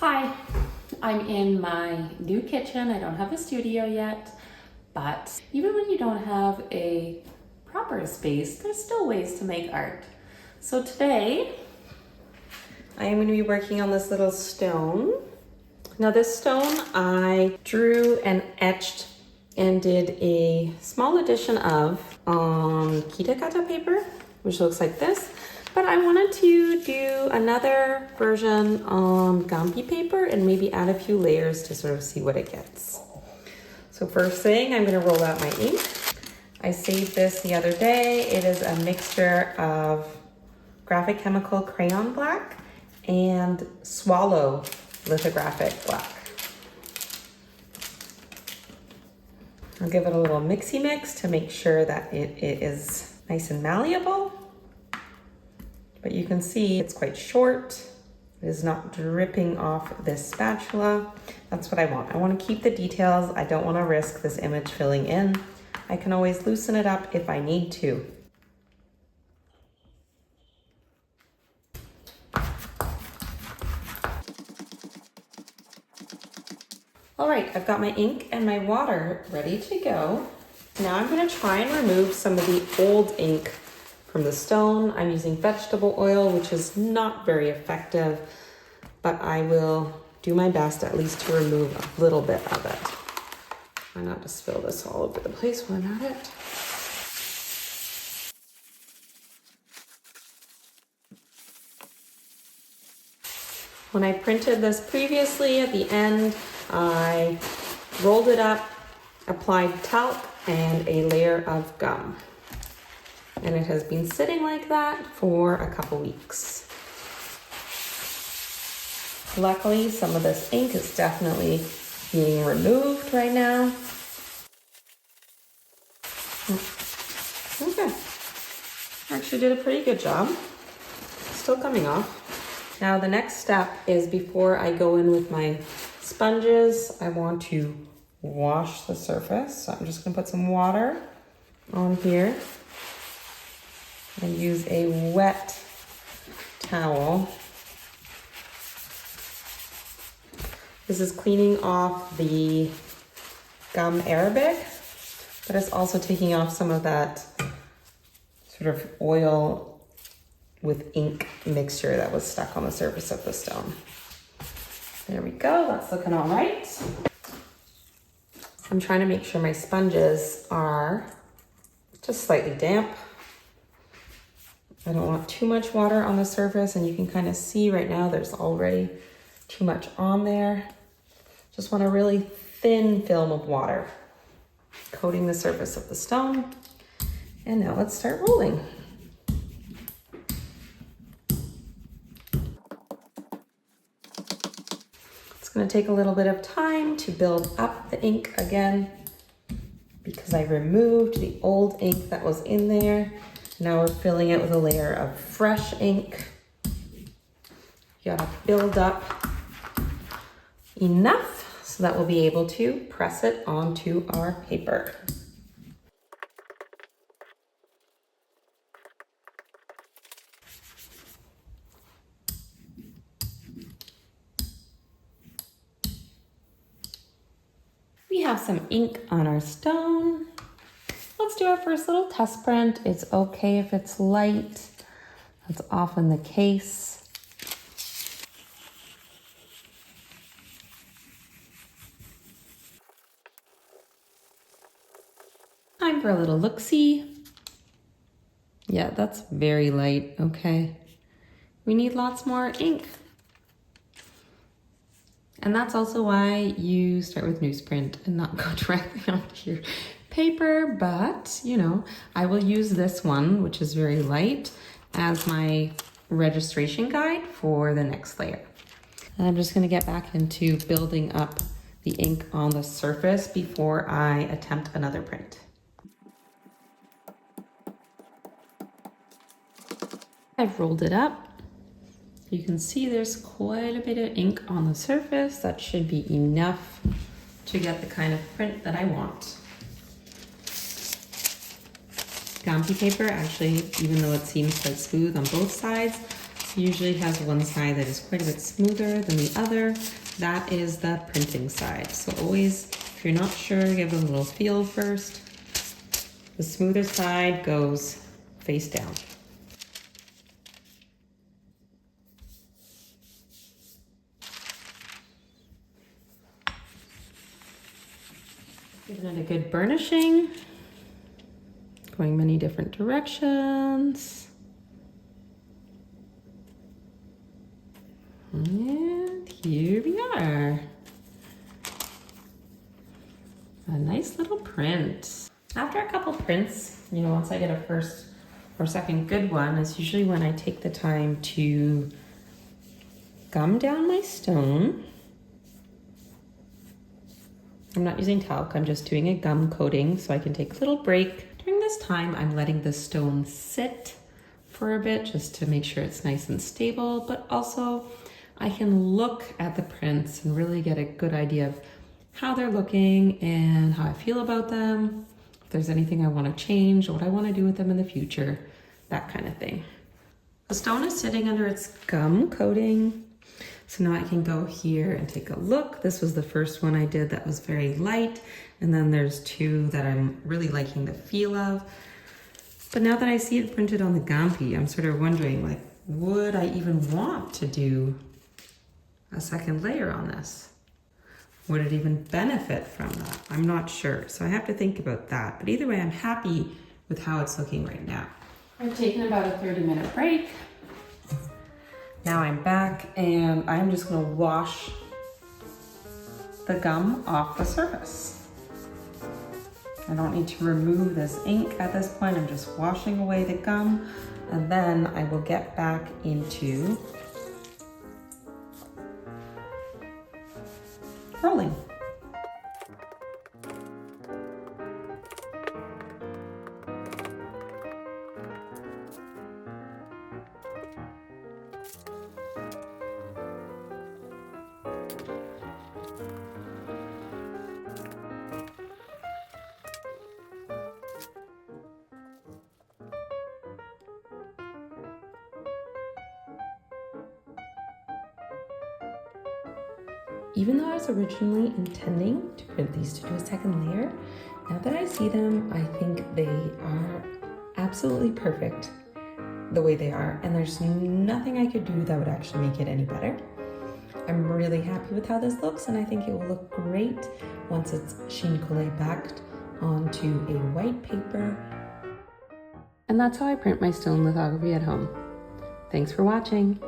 Hi, I'm in my new kitchen. I don't have a studio yet, but even when you don't have a proper space, there's still ways to make art. So today, I am going to be working on this little stone. Now this stone I drew and etched and did a small edition of on Kitakata paper, which looks like this. But I wanted to do another version on gampi paper and maybe add a few layers to sort of see what it gets. So first thing, I'm going to roll out my ink. I saved this the other day. It is a mixture of graphic chemical crayon black and swallow lithographic black. I'll give it a little mixy mix to make sure that it is nice and malleable. But you can see it's quite short. It is not dripping off this spatula. That's what I want. I want to keep the details. I don't want to risk this image filling in. I can always loosen it up if I need to. All right, I've got my ink and my water ready to go. Now I'm going to try and remove some of the old ink from the stone. I'm using vegetable oil, which is not very effective, but I will do my best at least to remove a little bit of it. Try not to spill this all over the place while I'm at it. When I printed this previously, at the end, I rolled it up, applied talc and a layer of gum. And it has been sitting like that for a couple weeks. Luckily, some of this ink is definitely being removed right now. Okay, actually did a pretty good job. Still coming off. Now the next step is, before I go in with my sponges, I want to wash the surface. So I'm just gonna put some water on here and use a wet towel. This is cleaning off the gum arabic, but it's also taking off some of that sort of oil with ink mixture that was stuck on the surface of the stone. There we go, that's looking all right. I'm trying to make sure my sponges are just slightly damp. I don't want too much water on the surface, and you can kind of see right now there's already too much on there. Just want a really thin film of water coating the surface of the stone. And now let's start rolling. It's going to take a little bit of time to build up the ink again because I removed the old ink that was in there. Now we're filling it with a layer of fresh ink. You gotta build up enough so that we'll be able to press it onto our paper. We have some ink on our stone. Let's do our first little test print. It's okay if it's light. That's often the case. Time for a little look-see. Yeah, that's very light, okay. We need lots more ink. And that's also why you start with newsprint and not go directly onto your paper, but you know, I will use this one, which is very light, as my registration guide for the next layer. And I'm just going to get back into building up the ink on the surface before I attempt another print. I've rolled it up. You can see there's quite a bit of ink on the surface. That should be enough to get the kind of print that I want. Gampi paper, actually, even though it seems quite smooth on both sides, usually has one side that is quite a bit smoother than the other. That is the printing side. So always, if you're not sure, give it a little feel first. The smoother side goes face down. Giving it a good burnishing, going many different directions. And here we are. A nice little print. After a couple prints, you know, once I get a first or second good one, it's usually when I take the time to gum down my stone. I'm not using talc, I'm just doing a gum coating so I can take a little break. During this time, I'm letting the stone sit for a bit just to make sure it's nice and stable, but also I can look at the prints and really get a good idea of how they're looking and how I feel about them, if there's anything I want to change, what I want to do with them in the future, that kind of thing. The stone is sitting under its gum coating. So now I can go here and take a look. This was the first one I did that was very light. And then there's two that I'm really liking the feel of. But now that I see it printed on the gampi, I'm sort of wondering, like, would I even want to do a second layer on this? Would it even benefit from that? I'm not sure. So I have to think about that. But either way, I'm happy with how it's looking right now. I've taken about a 30-minute break. Now I'm back and I'm just gonna wash the gum off the surface. I don't need to remove this ink at this point. I'm just washing away the gum and then I will get back into rolling. Even though I was originally intending to print these to do a second layer, now that I see them, I think they are absolutely perfect the way they are, and there's nothing I could do that would actually make it any better. I'm really happy with how this looks, and I think it will look great once it's chine collé backed onto a white paper. And that's how I print my stone lithography at home. Thanks for watching.